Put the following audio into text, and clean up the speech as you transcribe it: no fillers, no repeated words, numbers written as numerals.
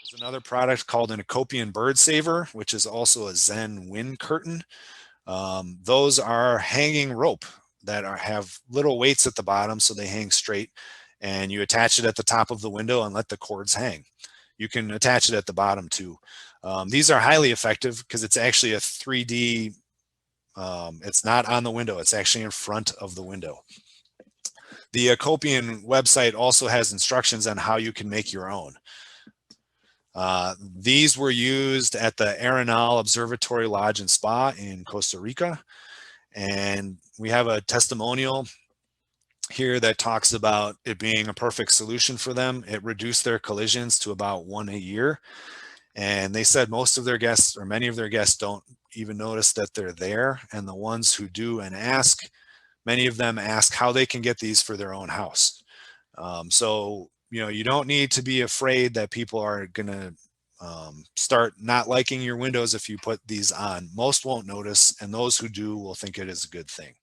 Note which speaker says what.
Speaker 1: There's another product called an Acopian bird saver, which is also a Zen wind curtain. Those are hanging rope that have little weights at the bottom so they hang straight, and you attach it at the top of the window and let the cords hang. You can attach it at the bottom too. These are highly effective because it's actually a 3D, it's not on the window, it's actually in front of the window. The Acopian website also has instructions on how you can make your own. These were used at the Arenal Observatory Lodge and Spa in Costa Rica. And we have a testimonial here that talks about it being a perfect solution for them. It reduced their collisions to about 1 a year. And they said most of their guests, or many of their guests, don't even notice that they're there. And the ones who do and ask, many of them ask how they can get these for their own house. So, you know, you don't need to be afraid that people are going to start not liking your windows if you put these on. Most won't notice, and those who do will think it is a good thing.